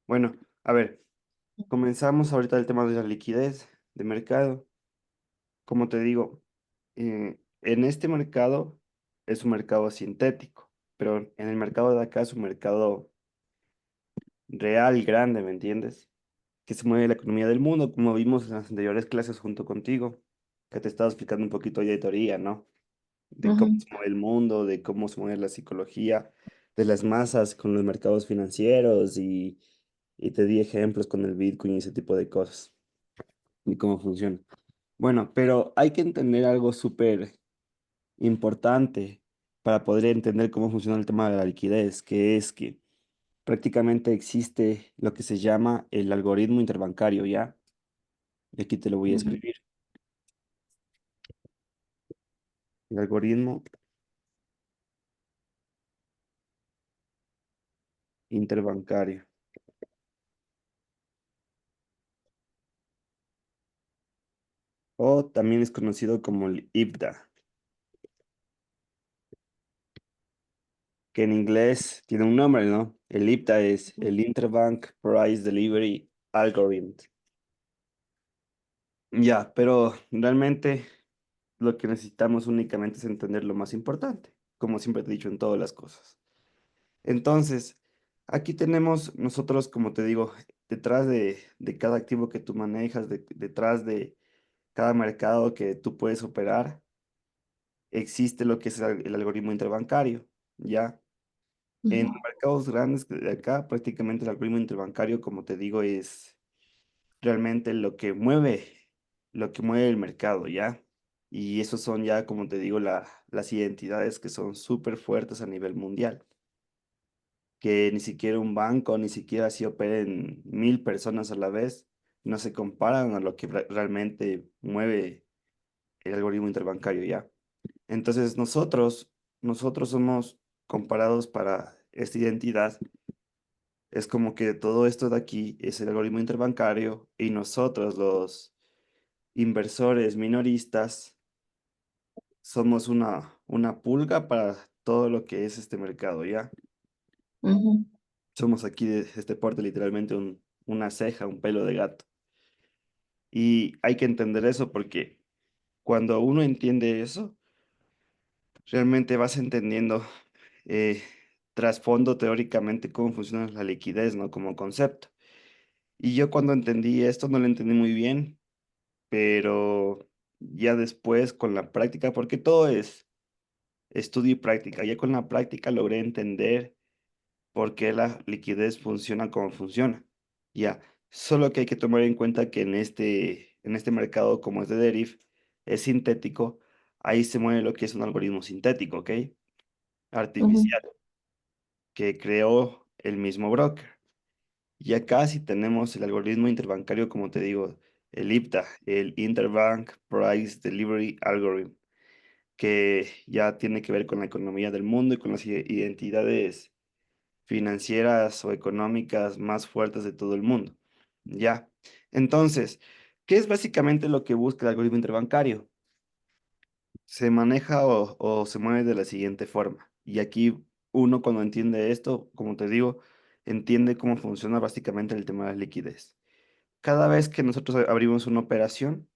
Bueno, a ver, comenzamos ahorita el tema de la liquidez de mercado. Como te digo, en este mercado es un mercado sintético, pero en el mercado de acá es un mercado real, grande, ¿me entiendes? Que se mueve la economía del mundo, como vimos en las anteriores clases junto contigo, que te estaba explicando un poquito ya de teoría, ¿no? De cómo Ujú, se mueve el mundo, de cómo se mueve la psicología de las masas con los mercados financieros y te di ejemplos con el Bitcoin y ese tipo de cosas y cómo funciona. Bueno, pero hay que entender algo súper importante para poder entender cómo funciona el tema de la liquidez, que es que prácticamente existe lo que se llama el algoritmo interbancario, ¿ya? Y aquí te lo voy a ujú, escribir. El algoritmo interbancario, o también es conocido como el IBDA, que en inglés tiene un nombre, ¿no? El IBDA es el Interbank Price Delivery Algorithm. Ya, pero realmente lo que necesitamos únicamente es entender lo más importante, como siempre te he dicho en todas las cosas. Entonces, aquí tenemos nosotros, como te digo, detrás de cada activo que tú manejas, detrás de cada mercado que tú puedes operar, existe lo que es el algoritmo interbancario, ¿ya? En ujú, mercados grandes de acá, prácticamente el algoritmo interbancario, como te digo, es realmente lo que mueve el mercado, ¿ya? Y esos son ya, como te digo, las identidades que son súper fuertes a nivel mundial, que ni siquiera un banco, ni siquiera si operen 1000 personas a la vez, no se comparan a lo que realmente mueve el algoritmo interbancario, ¿ya? Entonces nosotros somos comparados para esta identidad. Es como que todo esto de aquí es el algoritmo interbancario y nosotros, los inversores minoristas, somos una pulga para todo lo que es este mercado, ¿ya? ujú, Somos aquí de este porte literalmente una ceja, un pelo de gato. Y hay que entender eso porque cuando uno entiende eso, realmente vas entendiendo eh, trasfondo teóricamente cómo funciona la liquidez, ¿no? Como concepto. Y yo cuando entendí esto no lo entendí muy bien, pero ya después con la práctica, porque todo es estudio y práctica, ya con la práctica logré entender por qué la liquidez funciona como funciona. Ya, solo que hay que tomar en cuenta que en este mercado como es de Derif, es sintético, ahí se mueve lo que es un algoritmo sintético, ¿ok? ujú, Artificial, que creó el mismo broker. Y acá sí tenemos el algoritmo interbancario, como te digo, el IPDA, el Interbank Price Delivery Algorithm, que ya tiene que ver con la economía del mundo y con las identidades financieras o económicas más fuertes de todo el mundo. Ya. Entonces, ¿qué es básicamente lo que busca el algoritmo interbancario? Se maneja o se mueve de la siguiente forma. Y aquí uno cuando entiende esto, como te digo, entiende cómo funciona básicamente el tema de la liquidez. Cada vez que nosotros abrimos una operación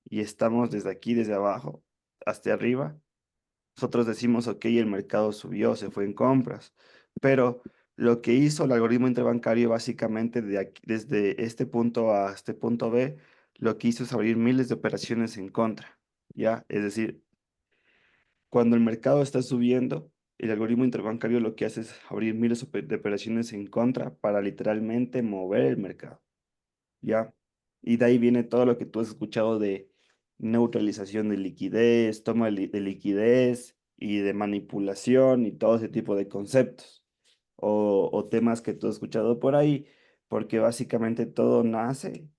y estamos desde aquí, desde abajo, hasta arriba, nosotros decimos, ok, el mercado subió, se fue en compras, pero lo que hizo el algoritmo interbancario básicamente desde este punto a este punto B, lo que hizo es abrir miles de operaciones en contra, ¿ya? Es decir, cuando el mercado está subiendo, el algoritmo interbancario lo que hace es abrir miles de operaciones en contra para literalmente mover el mercado. ¿Ya? Y de ahí viene todo lo que tú has escuchado de neutralización de liquidez, toma de liquidez y de manipulación y todo ese tipo de conceptos o temas que tú has escuchado por ahí, porque básicamente todo nace,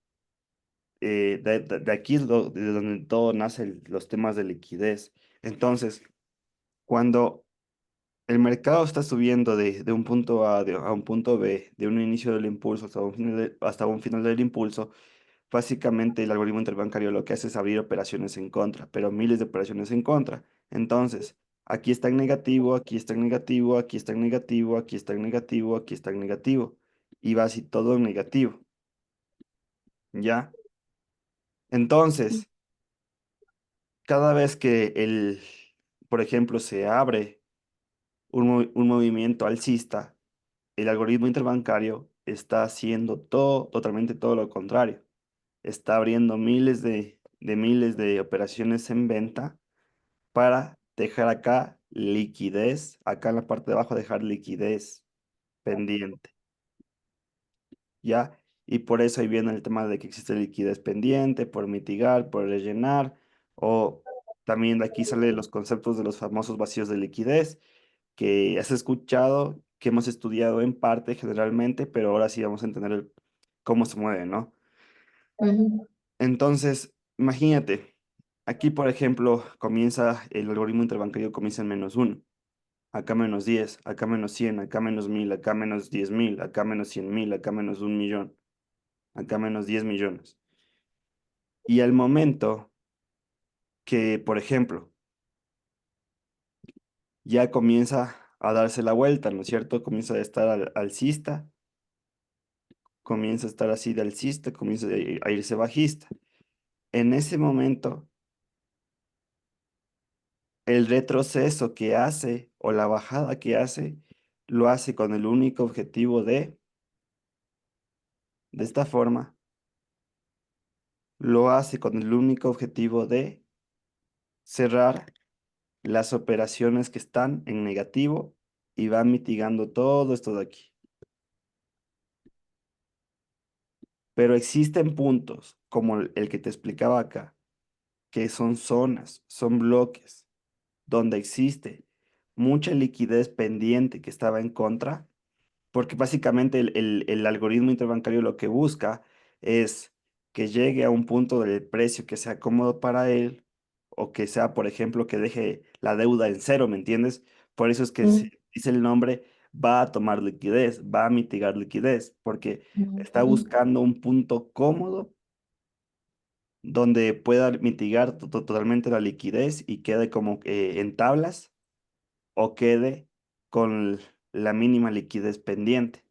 de aquí es de donde todo nace los temas de liquidez. Entonces, cuando el mercado está subiendo de un punto A a un punto B, de un inicio del impulso hasta un hasta un final del impulso, básicamente el algoritmo interbancario lo que hace es abrir operaciones en contra, pero miles de operaciones en contra. Entonces, aquí está en negativo, aquí está en negativo, aquí está en negativo, aquí está en negativo, aquí está en negativo. y va así todo en negativo, ¿ya? Entonces, cada vez que por ejemplo, se abre un movimiento alcista, el algoritmo interbancario está haciendo todo, totalmente todo lo contrario. Está abriendo miles de operaciones en venta para dejar acá liquidez, acá en la parte de abajo dejar liquidez pendiente, ¿ya? Y por eso ahí viene el tema de que existe liquidez pendiente, por mitigar, por rellenar, o también de aquí salen los conceptos de los famosos vacíos de liquidez, que has escuchado, que hemos estudiado en parte generalmente, pero ahora sí vamos a entender cómo se mueve, ¿no? Ujú, Entonces, imagínate, aquí por ejemplo comienza el algoritmo interbancario, comienza en -1, acá -10, acá -100, acá -1000, acá -10.000, acá -100.000, acá -1 millón, acá -10 millones. Y al momento que, por ejemplo, ya comienza a darse la vuelta, ¿no es cierto? Comienza a estar alcista, comienza a estar así de alcista, comienza a irse bajista. En ese momento, el retroceso que hace o la bajada que hace, lo hace con el único objetivo de esta forma, lo hace con el único objetivo de cerrar las operaciones que están en negativo y va mitigando todo esto de aquí. Pero existen puntos, como el que te explicaba acá, que son zonas, son bloques, donde existe mucha liquidez pendiente que estaba en contra, porque básicamente el algoritmo interbancario lo que busca es que llegue a un punto del precio que sea cómodo para él, o que sea, por ejemplo, que deje la deuda en cero, ¿me entiendes? Por eso es que se ujú, dice el nombre, va a tomar liquidez, va a mitigar liquidez, porque está ujú, buscando un punto cómodo donde pueda mitigar totalmente la liquidez y quede como en tablas, o quede con la mínima liquidez pendiente.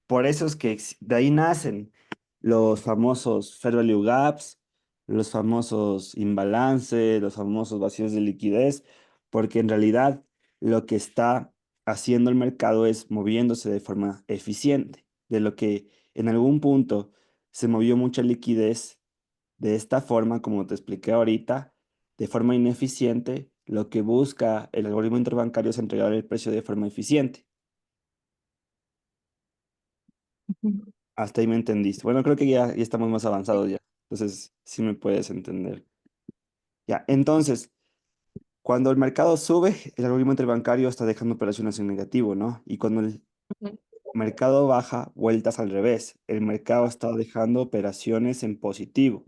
Por eso es que de ahí nacen los famosos fair value gaps, los famosos imbalances, los famosos vacíos de liquidez, porque en realidad lo que está haciendo el mercado es moviéndose de forma eficiente, de lo que en algún punto se movió mucha liquidez de esta forma, como te expliqué ahorita, de forma ineficiente. Lo que busca el algoritmo interbancario es entregar el precio de forma eficiente. ujú. Hasta ahí me entendiste. Bueno, creo que ya estamos más avanzados ya. Entonces, sí me puedes entender. Ya, entonces, cuando el mercado sube, el algoritmo interbancario está dejando operaciones en negativo, ¿no? Y cuando el mercado baja, vueltas al revés. El mercado está dejando operaciones en positivo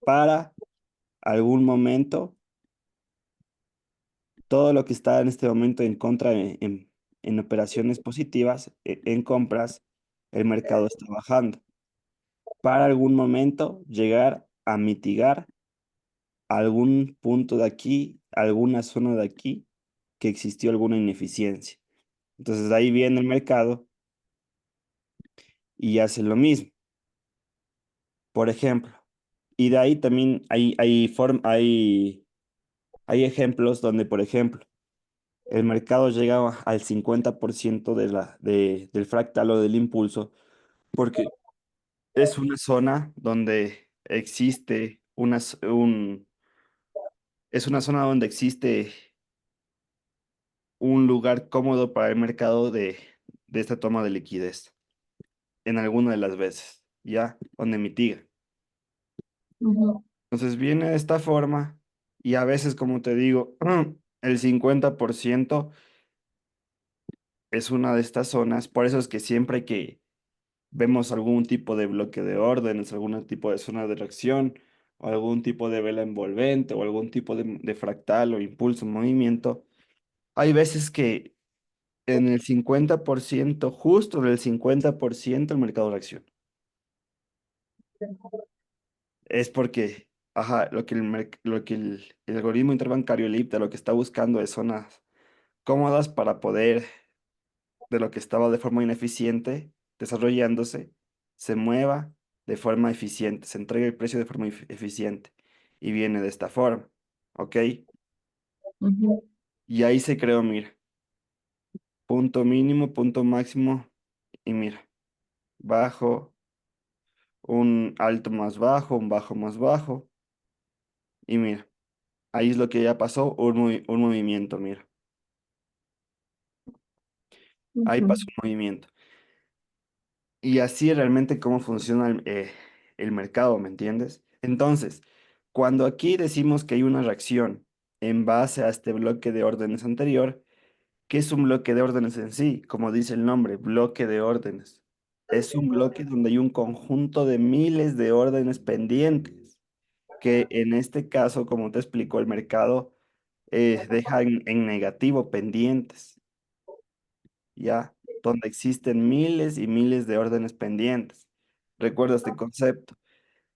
para algún momento. Todo lo que está en este momento en contra en operaciones positivas, en compras, el mercado está bajando. Para algún momento llegar a mitigar algún punto de aquí, alguna zona de aquí, que existió alguna ineficiencia. Entonces de ahí viene el mercado y hace lo mismo, por ejemplo. Y de ahí también hay ejemplos donde, por ejemplo, el mercado llega al 50% del fractal o del impulso, porque es una zona donde existe es una zona donde existe un lugar cómodo para el mercado de esta toma de liquidez en alguna de las veces, ¿ya? Donde mitiga. Ujú, Entonces viene de esta forma y a veces, como te digo, el 50% es una de estas zonas. Por eso es que siempre que vemos algún tipo de bloque de órdenes, algún tipo de zona de reacción, o algún tipo de vela envolvente, o algún tipo de fractal o impulso en movimiento, hay veces que en el 50%, justo en el 50%, el mercado reacciona. Es porque, ajá, lo que el algoritmo interbancario, el IPTA, lo que está buscando es zonas cómodas para poder de lo que estaba de forma ineficiente desarrollándose se mueva de forma eficiente, se entregue el precio de forma eficiente y viene de esta forma, ¿ok? ujú, Y ahí se creó, mira, punto mínimo, punto máximo y mira, bajo, un alto más bajo, un bajo más bajo y mira, ahí es lo que ya pasó, un movimiento, mira, ahí ujú, pasó un movimiento. Y así realmente cómo funciona el mercado, ¿me entiendes? Entonces, cuando aquí decimos que hay una reacción en base a este bloque de órdenes anterior, ¿qué es un bloque de órdenes en sí? Como dice el nombre, bloque de órdenes. Es un bloque donde hay un conjunto de miles de órdenes pendientes, que en este caso, como te explicó el mercado, deja en negativo pendientes, ¿ya? Donde existen miles y miles de órdenes pendientes. Recuerda este concepto.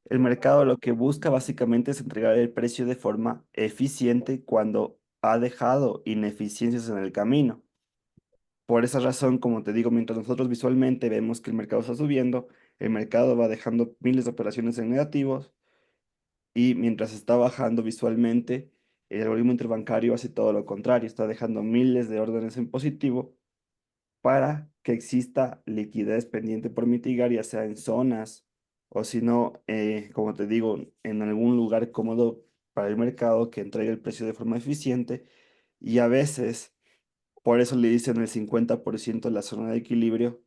El mercado lo que busca básicamente es entregar el precio de forma eficiente cuando ha dejado ineficiencias en el camino. Por esa razón, como te digo, mientras nosotros visualmente vemos que el mercado está subiendo, el mercado va dejando miles de operaciones en negativos y mientras está bajando visualmente, el algoritmo interbancario hace todo lo contrario, está dejando miles de órdenes en positivo para que exista liquidez pendiente por mitigar, ya sea en zonas o si no, como te digo, en algún lugar cómodo para el mercado que entregue el precio de forma eficiente. Y a veces, por eso le dicen el 50% de la zona de equilibrio,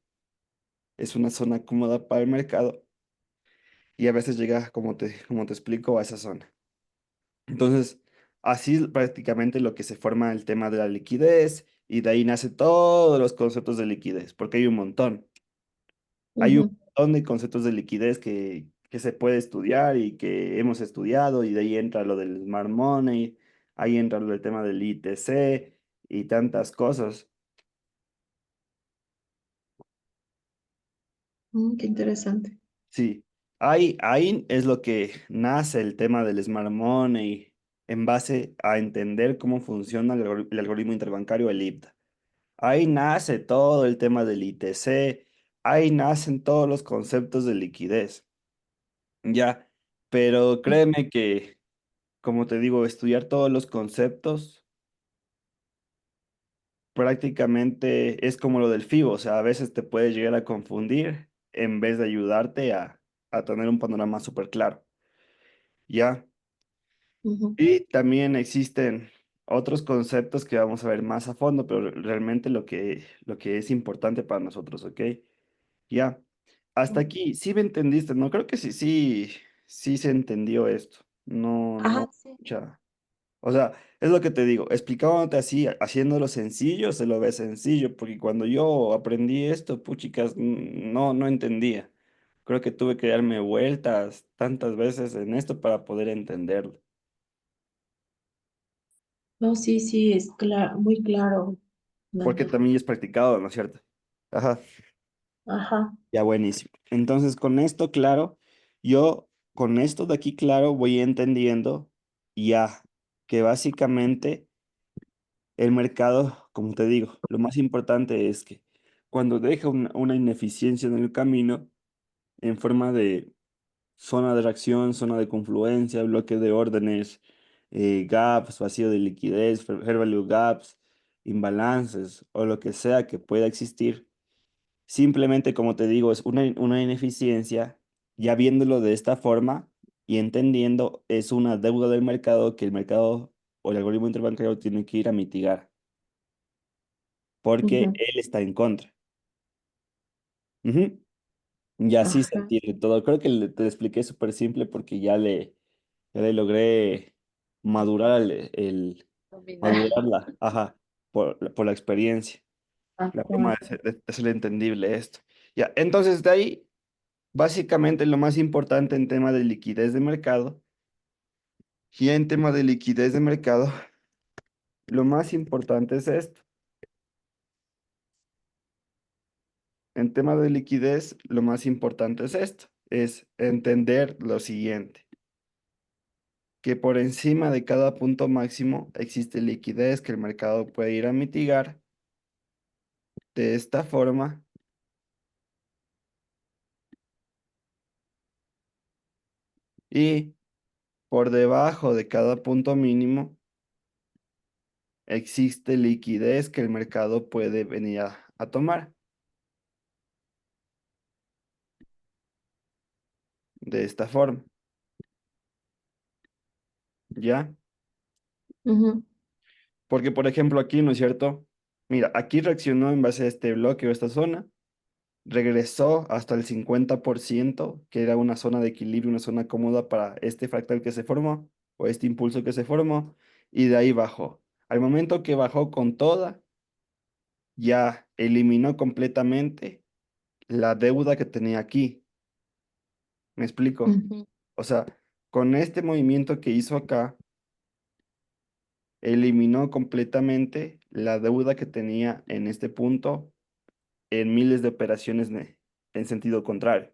es una zona cómoda para el mercado y a veces llega, como te explico, a esa zona. Entonces, así es prácticamente lo que se forma el tema de la liquidez y de ahí nace todos los conceptos de liquidez, porque hay un montón. Hay un ujú. montón de conceptos de liquidez que se puede estudiar y que hemos estudiado, y de ahí entra lo del smart money, ahí entra lo del tema del ITC y tantas cosas. Qué interesante. Sí, ahí es lo que nace el tema del smart money en base a entender cómo funciona el algoritmo interbancario, el IPTA. Ahí nace todo el tema del ITC, ahí nacen todos los conceptos de liquidez, ya, pero créeme que como te digo, estudiar todos los conceptos prácticamente es como lo del FIBO, o sea, a veces te puede llegar a confundir en vez de ayudarte a tener un panorama súper claro, ¿ya? Ujú, Y también existen otros conceptos que vamos a ver más a fondo, pero realmente lo que es importante para nosotros, ¿ok? Ya. Hasta ujú. aquí, sí me entendiste, ¿no? Creo que sí se entendió esto. No, Ajá, no, sí. mucha. O sea, es lo que te digo, explicándote así, haciéndolo sencillo, se lo ve sencillo, porque cuando yo aprendí esto, puchicas, no entendía. Creo que tuve que darme vueltas tantas veces en esto para poder entenderlo, No, sí, sí, es claro, muy claro, porque Daniel. también es practicado, ¿no es cierto? Ajá, Ajá. ya buenísimo. Entonces, con esto claro, yo con esto de aquí claro voy entendiendo ya que básicamente el mercado, como te digo, lo más importante es que cuando deja una ineficiencia en el camino, en forma de zona de reacción, zona de confluencia, bloque de órdenes, gaps, vacío de liquidez, fair value gaps, imbalances o lo que sea que pueda existir, simplemente, como te digo, es una ineficiencia, ya viéndolo de esta forma y entendiendo, es una deuda del mercado que el mercado o el algoritmo interbancario tiene que ir a mitigar porque Ujú, él está en contra. Ujú. Y así se ajá. entiende todo. Creo que te lo expliqué súper simple porque ya le logré madurar Dominar. madurarla, ajá, por la experiencia, la forma Ajá. de hacer entendible esto. Ya, entonces de ahí, básicamente lo más importante en tema de liquidez de mercado, y en tema de liquidez de mercado, lo más importante es esto. En tema de liquidez, lo más importante es esto, es entender lo siguiente, que por encima de cada punto máximo existe liquidez que el mercado puede ir a mitigar de esta forma y por debajo de cada punto mínimo existe liquidez que el mercado puede venir a tomar de esta forma, ¿ya? Ujú, Porque, por ejemplo, aquí, ¿no es cierto? Mira, aquí reaccionó en base a este bloque o esta zona, regresó hasta el 50%, que era una zona de equilibrio, una zona cómoda para este fractal que se formó, o este impulso que se formó, y de ahí bajó. Al momento que bajó con toda, ya eliminó completamente la deuda que tenía aquí. ¿Me explico? ujú, O sea, con este movimiento que hizo acá, eliminó completamente la deuda que tenía en este punto en miles de operaciones en sentido contrario,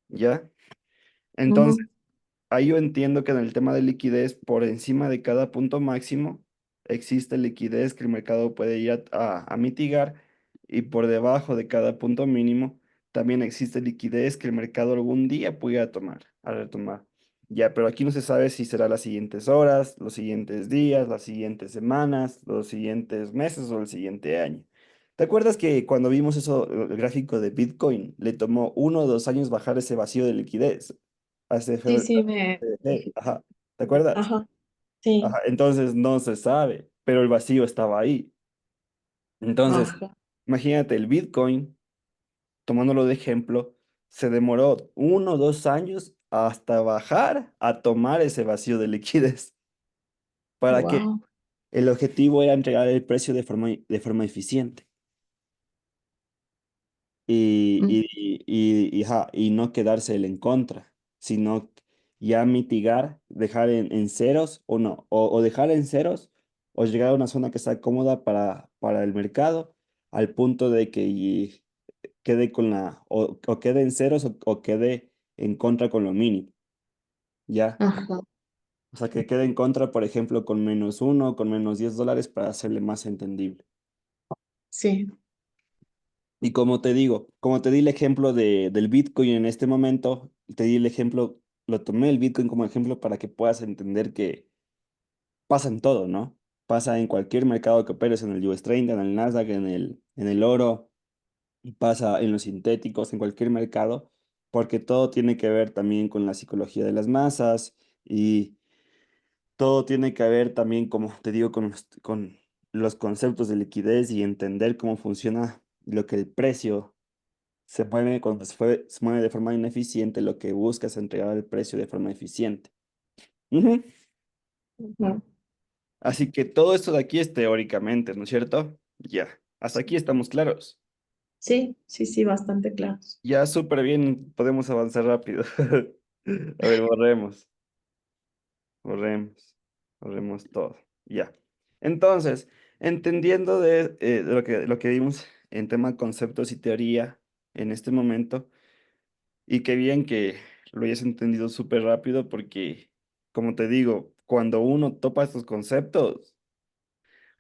¿ya? Entonces, ujú, ahí yo entiendo que en el tema de liquidez, por encima de cada punto máximo, existe liquidez que el mercado puede ir a mitigar y por debajo de cada punto mínimo, también existe liquidez que el mercado algún día pudiera tomar, a retomar. Ya, pero aquí no se sabe si será las siguientes horas, los siguientes días, las siguientes semanas, los siguientes meses o el siguiente año. ¿Te acuerdas que cuando vimos eso, el gráfico de Bitcoin, le tomó 1 o 2 años bajar ese vacío de liquidez? Hace sí, febrero. sí, me, Ajá, ¿te acuerdas? ajá, sí, Ajá, entonces no se sabe, pero el vacío estaba ahí. Entonces, ajá, imagínate, el Bitcoin, tomándolo de ejemplo, se demoró 1 o 2 años hasta bajar a tomar ese vacío de liquidez. ¿Para qué? wow, El objetivo era entregar el precio de forma eficiente y no quedarse él en contra, sino ya mitigar, dejar en ceros o no, o dejar en ceros o llegar a una zona que está cómoda para el mercado al punto de que quede o quede en ceros o quede en contra con lo mínimo, ¿ya? ajá, O sea, que quede en contra, por ejemplo, con -1, con -10 dólares para hacerle más entendible. sí, Y como te digo, como te di el ejemplo del Bitcoin en este momento, te di el ejemplo, lo tomé el Bitcoin como ejemplo para que puedas entender que pasa en todo, ¿no? Pasa en cualquier mercado que operes, en el US 30, en el Nasdaq, en el oro, y pasa en los sintéticos, en cualquier mercado, porque todo tiene que ver también con la psicología de las masas y todo tiene que ver también, como te digo, con los conceptos de liquidez y entender cómo funciona lo que el precio se mueve cuando se mueve de forma ineficiente, lo que busca es entregar el precio de forma eficiente. Ujú. ujú, Así que todo esto de aquí es teóricamente, ¿no es cierto? Ya, hasta aquí estamos claros. sí, sí, sí, bastante claros. Ya súper bien, podemos avanzar rápido. A ver, borremos todo. Ya. Entonces, entendiendo de lo que vimos en tema conceptos y teoría en este momento, y qué bien que lo hayas entendido súper rápido porque, como te digo, cuando uno topa estos conceptos,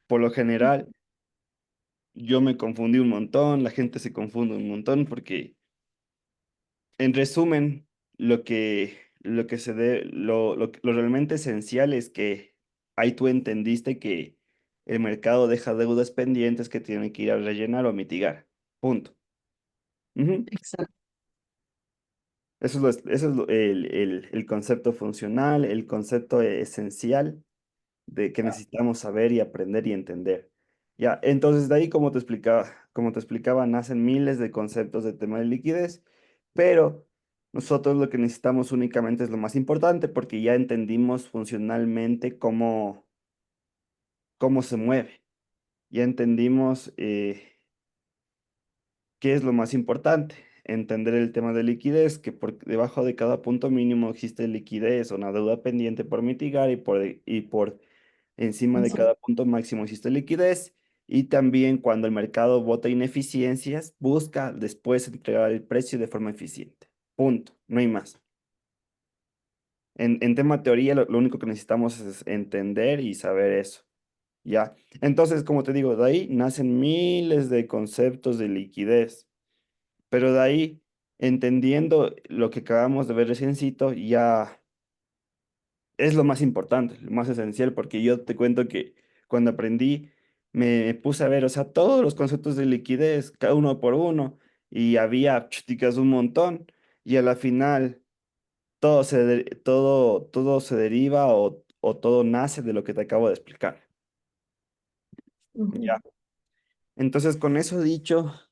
por lo general, yo me confundí un montón, la gente se confunde un montón porque, en resumen, lo que lo realmente esencial es que ahí tú entendiste que el mercado deja deudas pendientes que tienen que ir a rellenar o mitigar. Punto. Ujú. Exacto. Eso es el concepto funcional, el concepto esencial de que necesitamos saber y aprender y entender. Ya, entonces de ahí, como te explicaba, nacen miles de conceptos de tema de liquidez, pero nosotros lo que necesitamos únicamente es lo más importante porque ya entendimos funcionalmente cómo se mueve, ya entendimos qué es lo más importante. Entender el tema de liquidez, que por debajo de cada punto mínimo existe liquidez o una deuda pendiente por mitigar y por encima de Eso. cada punto máximo existe liquidez y también cuando el mercado bota ineficiencias, busca después entregar el precio de forma eficiente. Punto, no hay más. En tema teoría, lo único que necesitamos es entender y saber eso. Ya. Entonces, como te digo, de ahí nacen miles de conceptos de liquidez, pero de ahí, entendiendo lo que acabamos de ver reciencito, ya es lo más importante, lo más esencial, porque yo te cuento que cuando aprendí me puse a ver, o sea, todos los conceptos de liquidez, cada uno por uno, y había chuticas un montón, y a la final todo se deriva o todo nace de lo que te acabo de explicar. Ujú. Ya. Entonces, con eso dicho,